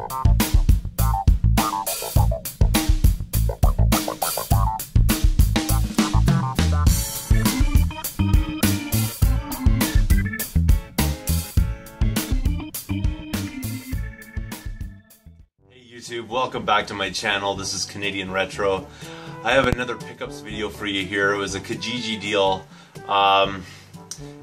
YouTube, welcome back to my channel. This is Canadian Retro. I have another pickups video for you here. It was a Kijiji deal.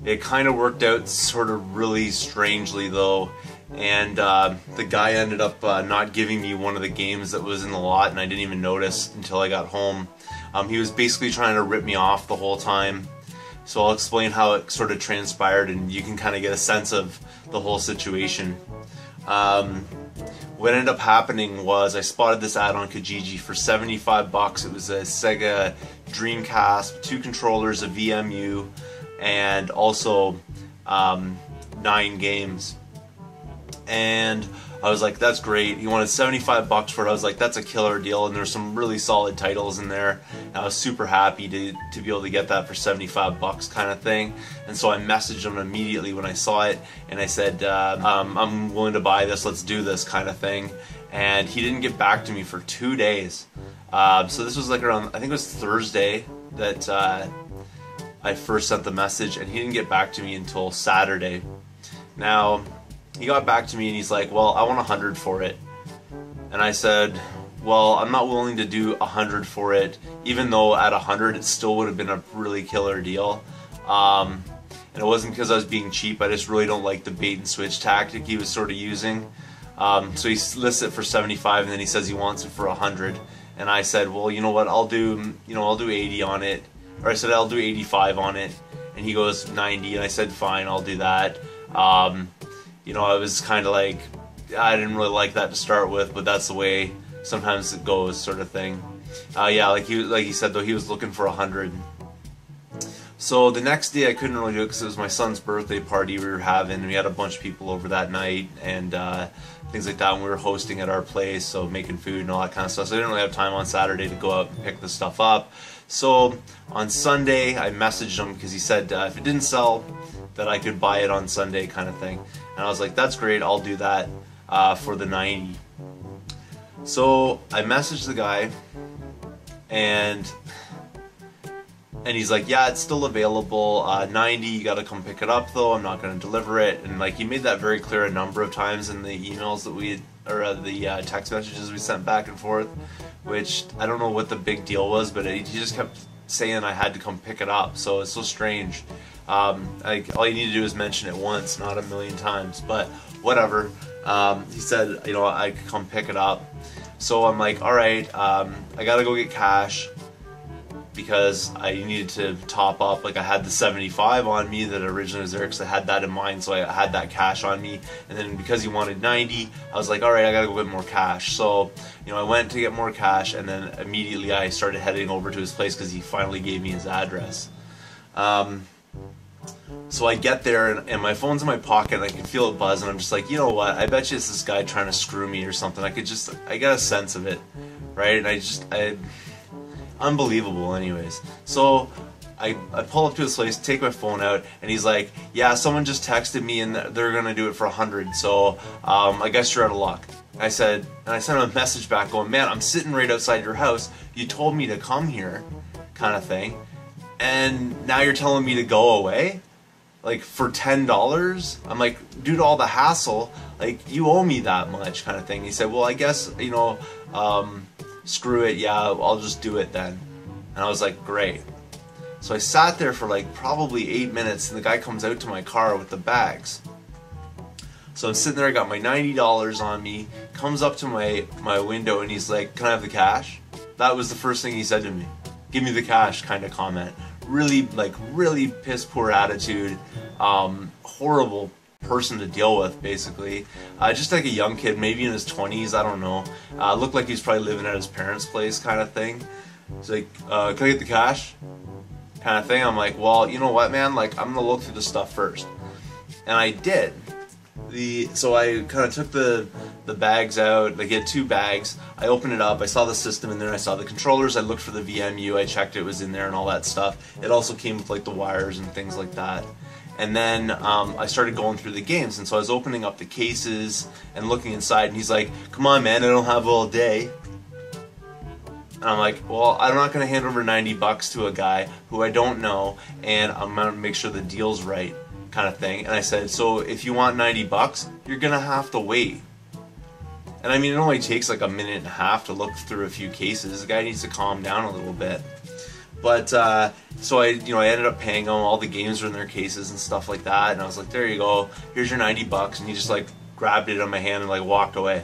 It kind of worked out sort of really strangely though, and the guy ended up not giving me one of the games that was in the lot, and I didn't even notice until I got home. He was basically trying to rip me off the whole time. So I'll explain how it sort of transpired and you can kind of get a sense of the whole situation. What ended up happening was I spotted this ad on Kijiji for 75 bucks. It was a Sega Dreamcast, 2 controllers, a VMU, and also 9 games. And I was like, that's great. He wanted 75 bucks for it. I was like, that's a killer deal, and there's some really solid titles in there. And I was super happy to be able to get that for 75 bucks kind of thing. And so I messaged him immediately when I saw it, and I said, I'm willing to buy this, let's do this kind of thing. And he didn't get back to me for 2 days. So this was like around, I think it was Thursday that I first sent the message, and he didn't get back to me until Saturday. Now, he got back to me and he's like, well, I want 100 for it. And I said, well, I'm not willing to do 100 for it, even though at 100 it still would have been a really killer deal. And it wasn't because I was being cheap, I just really don't like the bait and switch tactic he was sort of using. So he lists it for 75 and then he says he wants it for 100. And I said, well, you know what, I'll do 80 on it. Or I said, I'll do 85 on it. And he goes 90, and I said, fine, I'll do that. You know, I was kind of like, I didn't really like that to start with, but that's the way sometimes it goes, sort of thing. Yeah, like he said though, he was looking for 100. So the next day I couldn't really do it because it was my son's birthday party we were having, and we had a bunch of people over that night and things like that, and we were hosting at our place, so making food and all that kind of stuff. So I didn't really have time on Saturday to go out and pick the stuff up. So on Sunday I messaged him because he said if it didn't sell, that I could buy it on Sunday kind of thing. And I was like, that's great, I'll do that for the 90. So I messaged the guy, and he's like, yeah, it's still available, 90, you gotta come pick it up though, I'm not gonna deliver it. And like, he made that very clear a number of times in the emails that we had, or the text messages we sent back and forth, which I don't know what the big deal was, but he just kept saying I had to come pick it up, so it's so strange. All you need to do is mention it once, not a million times, but whatever. He said, you know, I could come pick it up. So I'm like, alright, I gotta go get cash because I needed to top up. Like, I had the 75 on me that originally was there because I had that in mind, so I had that cash on me. And then because he wanted 90, I was like, alright, I gotta go get more cash. So, you know, I went to get more cash, and then immediately I started heading over to his place because he finally gave me his address. So I get there, and my phone's in my pocket, and I can feel it buzz, and I'm just like, you know what, I bet you it's this guy trying to screw me or something. I got a sense of it, right? And unbelievable anyways. So I pull up to his place, take my phone out, and he's like, yeah, someone just texted me and they're gonna do it for 100, so I guess you're out of luck. I sent him a message back going, man, I'm sitting right outside your house, you told me to come here, kind of thing, and now you're telling me to go away? Like, for $10? I'm like, due to all the hassle, like, you owe me that much, kind of thing. He said, well, I guess, you know, screw it, yeah, I'll just do it then. And I was like, great. So I sat there for like probably 8 minutes, and the guy comes out to my car with the bags. So I'm sitting there, I got my $90 on me, comes up to my window, and he's like, can I have the cash? That was the first thing he said to me. Give me the cash, kind of comment. Really piss poor attitude, horrible person to deal with, basically. Just like a young kid, maybe in his 20s, I don't know. Looked like he's probably living at his parents' place, kind of thing. He's like, can I get the cash? Kind of thing. I'm like, well, you know what, man, like, I'm gonna look through the stuff first. And I did. So I kind of took the bags out. Like, he had 2 bags. I opened it up, I saw the system in there, I saw the controllers, I looked for the VMU, I checked it was in there and all that stuff. It also came with like the wires and things like that. And then I started going through the games, and so I was opening up the cases and looking inside, and he's like, "Come on, man, I don't have all day." And I'm like, "Well, I'm not going to hand over 90 bucks to a guy who I don't know, and I'm going to make sure the deal's right," kind of thing. And I said, "So if you want 90 bucks, you're going to have to wait." And I mean, it only takes like a minute and a half to look through a few cases. The guy needs to calm down a little bit. But so I ended up paying them. All the games were in their cases and stuff like that. And I was like, "There you go. Here's your 90 bucks." And he just like grabbed it on my hand and like walked away.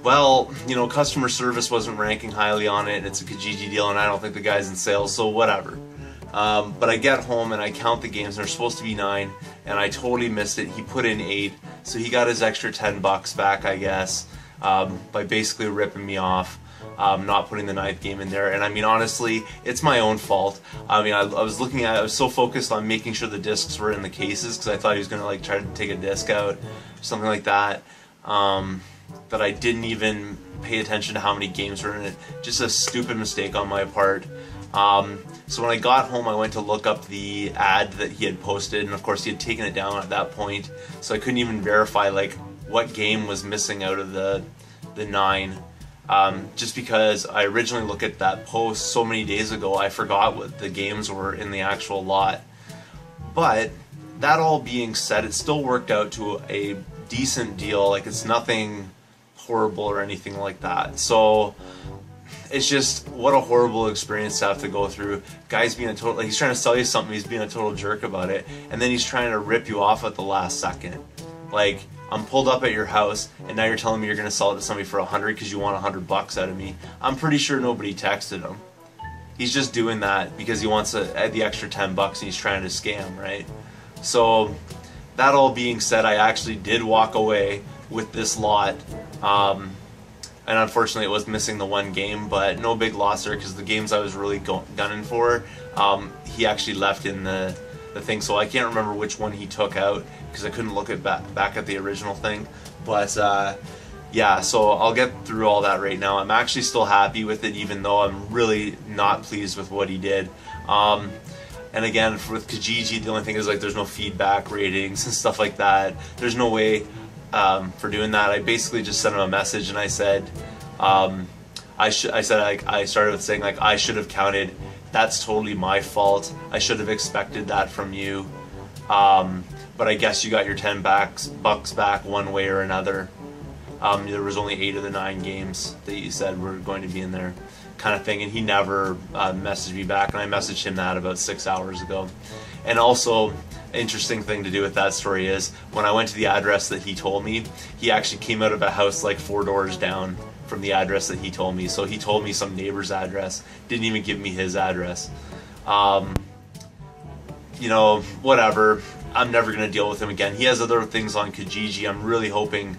Well, customer service wasn't ranking highly on it. It's a Kijiji deal, and I don't think the guy's in sales, so whatever. But I get home and I count the games, and they're supposed to be 9, and I totally missed it. He put in 8, so he got his extra 10 bucks back, I guess, by basically ripping me off, not putting the 9th game in there. And I mean, honestly, it's my own fault. I mean, I was so focused on making sure the discs were in the cases, because I thought he was gonna like try to take a disc out, or something like that, that I didn't even pay attention to how many games were in it. Just a stupid mistake on my part. So when I got home, I went to look up the ad that he had posted, and of course he had taken it down at that point, so I couldn't even verify like what game was missing out of the 9. Just because I originally looked at that post so many days ago, I forgot what the games were in the actual lot. But that all being said, it still worked out to a decent deal. Like, it's nothing horrible or anything like that. So it's just, what a horrible experience to have to go through. Guy's being a total, like, he's trying to sell you something, he's being a total jerk about it, and then he's trying to rip you off at the last second. Like, I'm pulled up at your house, and now you're telling me you're going to sell it to somebody for 100 because you want 100 bucks out of me. I'm pretty sure nobody texted him. He's just doing that because he wants the extra 10 bucks and he's trying to scam, right? So, that all being said, I actually did walk away with this lot. And unfortunately it was missing the 1 game, but no big loss there, because the games I was really gunning for, he actually left in the thing. So I can't remember which one he took out, because I couldn't look at back at the original thing. But yeah, so I'll get through all that right now. I'm actually still happy with it, even though I'm really not pleased with what he did. And again, with Kijiji, the only thing is, like, there's no feedback ratings and stuff like that. There's no way for doing that. I basically just sent him a message, and I said, I started with saying, like, I should have counted. That's totally my fault. I should have expected that from you. But I guess you got your 10 bucks back one way or another. There was only 8 of the 9 games that you said were going to be in there, kind of thing. And he never messaged me back, and I messaged him that about 6 hours ago. And also, interesting thing to do with that story is, when I went to the address that he told me, he actually came out of a house like 4 doors down from the address that he told me. So he told me some neighbor's address, didn't even give me his address. Whatever. I'm never going to deal with him again. He has other things on Kijiji. I'm really hoping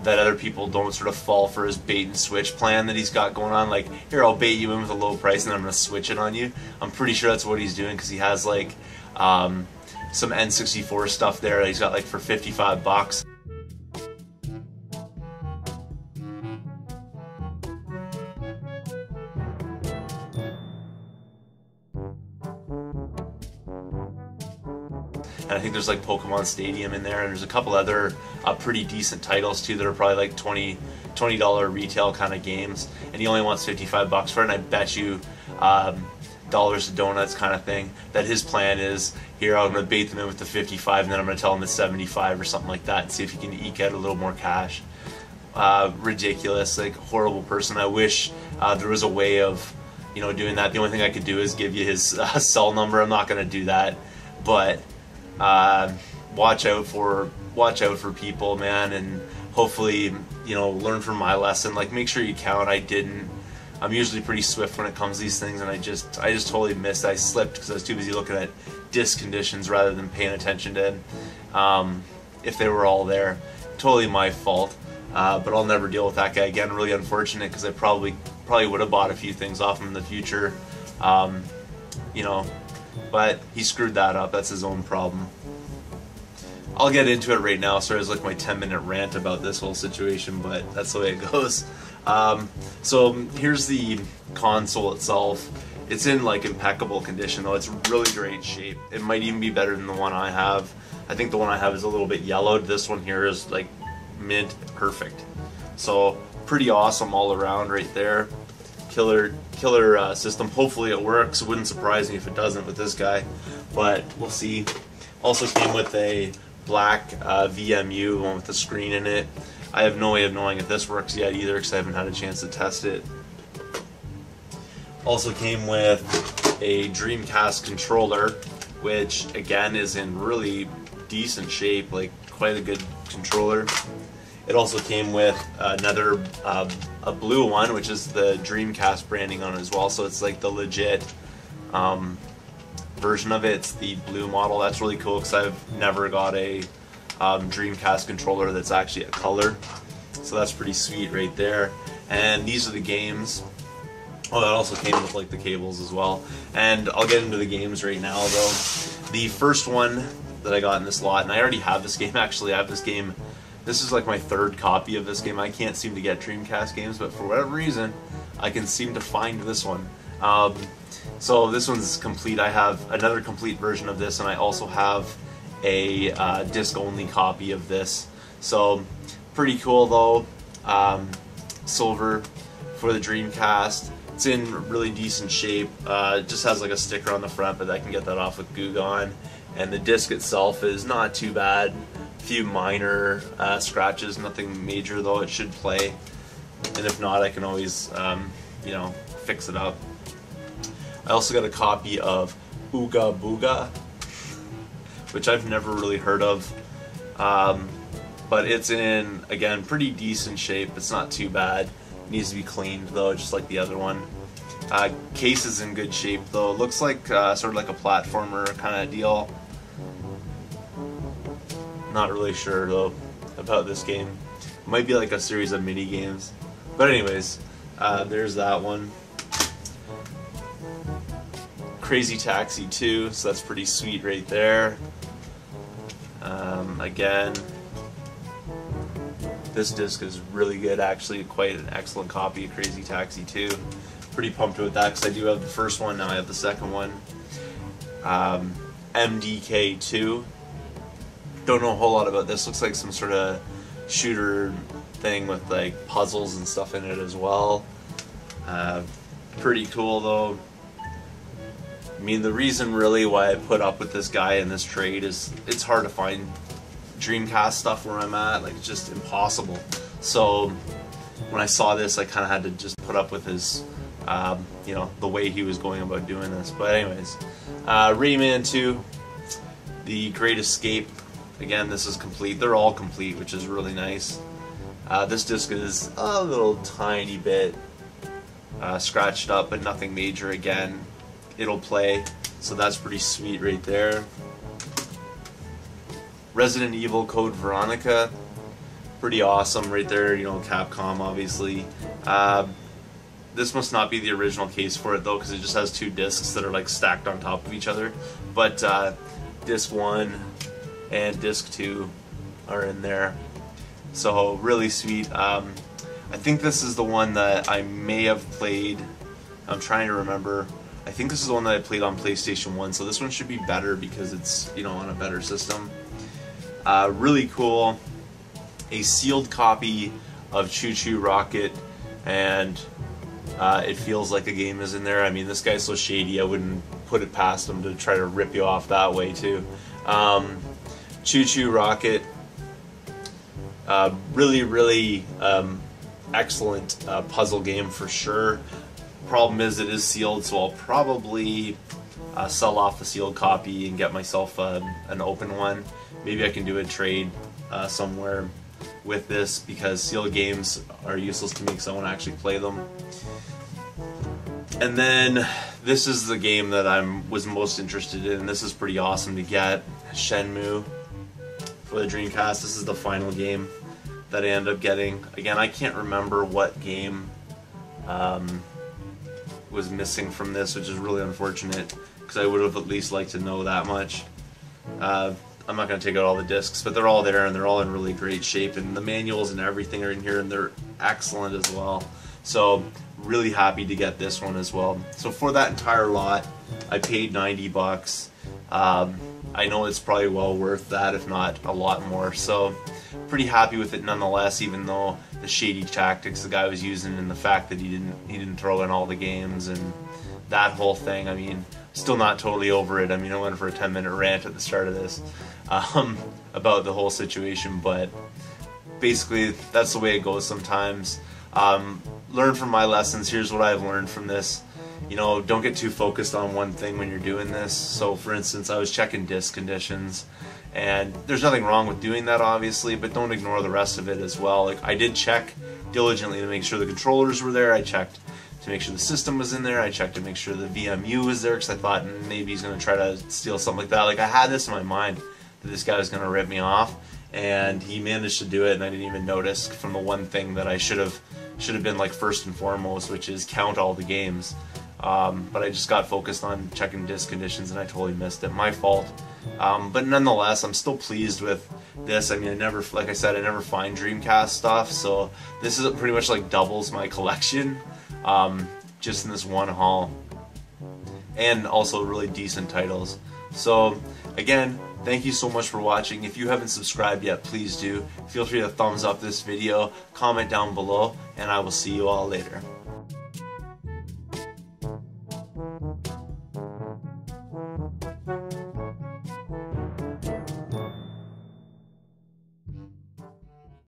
that other people don't sort of fall for his bait and switch plan that he's got going on. Like, here, I'll bait you in with a low price and then I'm going to switch it on you. I'm pretty sure that's what he's doing, because he has like some N64 stuff there that he's got like for 55 bucks. And I think there's like Pokemon Stadium in there, and there's a couple other pretty decent titles too that are probably like $20 retail kind of games, and he only wants 55 bucks for it. And I bet you dollars to donuts kind of thing that his plan is, here, I'm going to bait them in with the 55, and then I'm going to tell them it's 75 or something like that, and see if he can eke out a little more cash. Ridiculous, like, horrible person. I wish there was a way of doing that. The only thing I could do is give you his cell number. I'm not going to do that, but watch out for people, man, and hopefully learn from my lesson. Like, make sure you count. I didn't. I'm usually pretty swift when it comes to these things, and I just totally missed. I slipped because I was too busy looking at disc conditions rather than paying attention to if they were all there. Totally my fault, but I'll never deal with that guy again. Really unfortunate, because I probably would have bought a few things off him in the future, but he screwed that up. That's his own problem. I'll get into it right now. Sorry, it was like my 10-minute rant about this whole situation, but that's the way it goes. So here's the console itself, It's in like impeccable condition though. It's really great shape. It might even be better than the one I have. I think the one I have is a little bit yellowed. This one here is like mint perfect. So pretty awesome all around right there. Killer system. Hopefully it works. It wouldn't surprise me if it doesn't with this guy, but we'll see. Also came with a black VMU, one with the screen in it. I have no way of knowing if this works yet either because I haven't had a chance to test it. Also came with a Dreamcast controller, which again is in really decent shape, like quite a good controller. It also came with another a blue one, which is the Dreamcast branding on it as well, so it's like the legit version of it. It's the blue model. That's really cool because I've never got a Dreamcast controller that's actually a color, so that's pretty sweet right there. And these are the games. Oh, that also came with like the cables as well. And I'll get into the games right now though. The first one that I got in this lot, and I already have this game actually. I have this game. This is like my third copy of this game. I can't seem to get Dreamcast games, but for whatever reason, I can seem to find this one. So this one's complete. I have another complete version of this, and I also have a disc-only copy of this. So pretty cool though. Silver for the Dreamcast. It's in really decent shape. It just has like a sticker on the front, but I can get that off with Goo Gone. And the disc itself is not too bad. A few minor scratches, nothing major though. It should play. And if not, I can always, you know, fix it up. I also got a copy of Ooga Booga, which I've never really heard of. But it's in, again, pretty decent shape. It's not too bad. It needs to be cleaned though, just like the other one. Case is in good shape though. It looks like sort of like a platformer kind of deal. Not really sure though about this game. It might be like a series of mini games. But anyways, there's that one. Crazy Taxi 2, so that's pretty sweet right there. Again, this disc is really good, actually, quite an excellent copy of Crazy Taxi 2. Pretty pumped with that because I do have the first one, now I have the second one. MDK 2. Don't know a whole lot about this. Looks like some sort of shooter thing with like puzzles and stuff in it as well. Pretty cool though. I mean, the reason really why I put up with this guy in this trade is it's hard to find Dreamcast stuff where I'm at. Like, it's just impossible. So when I saw this, I kind of had to just put up with his, you know, the way he was going about doing this. But anyways, Rayman 2, The Great Escape. Again, this is complete. They're all complete, which is really nice. This disc is a little tiny bit scratched up, but nothing major. Again, it'll play, so that's pretty sweet right there. Resident Evil Code Veronica, pretty awesome right there, you know, Capcom obviously. This must not be the original case for it though, because it just has two discs that are like stacked on top of each other. But disc 1 and disc 2 are in there, so really sweet. I think this is the one that I may have played. I'm trying to remember. I think this is the one that I played on PlayStation 1, so this one should be better because it's, you know, on a better system. Really cool. A sealed copy of Choo Choo Rocket, and it feels like a game is in there. I mean, this guy's so shady, I wouldn't put it past him to try to rip you off that way too. Choo Choo Rocket, really excellent puzzle game for sure. Problem is it is sealed, so I'll probably sell off the sealed copy and get myself an open one. Maybe I can do a trade somewhere with this, because sealed games are useless to me because I want to actually play them. And then this is the game that I was most interested in. This is pretty awesome to get. Shenmue for the Dreamcast. This is the final game that I ended up getting. Again, I can't remember what game was missing from this, which is really unfortunate because I would have at least liked to know that much. I'm not going to take out all the discs, but they're all there and they're all in really great shape, and the manuals and everything are in here and they're excellent as well. So really happy to get this one as well. So for that entire lot, I paid 90 bucks. I know it's probably well worth that, if not a lot more. So pretty happy with it nonetheless, even though the shady tactics the guy was using and the fact that he didn't throw in all the games and that whole thing. I mean, still not totally over it. I mean, I went for a 10-minute rant at the start of this about the whole situation, but basically that's the way it goes sometimes. Learn from my lessons. Here's what I've learned from this. You know, don't get too focused on one thing when you're doing this. So for instance, I was checking disc conditions, and there's nothing wrong with doing that obviously, but don't ignore the rest of it as well. Like, I did check diligently to make sure the controllers were there. I checked to make sure the system was in there. I checked to make sure the VMU was there, because I thought maybe he's going to try to steal something like that. Like, I had this in my mind that this guy was going to rip me off, and he managed to do it, and I didn't even notice from the one thing that I should have been like first and foremost, which is count all the games. But I just got focused on checking disc conditions and I totally missed it. My fault. But nonetheless, I'm still pleased with this. I mean, like I said, I never find Dreamcast stuff, so this is pretty much like doubles my collection just in this one haul. And also really decent titles. So again, thank you so much for watching. If you haven't subscribed yet, please do. Feel free to thumbs up this video, comment down below, and I will see you all later.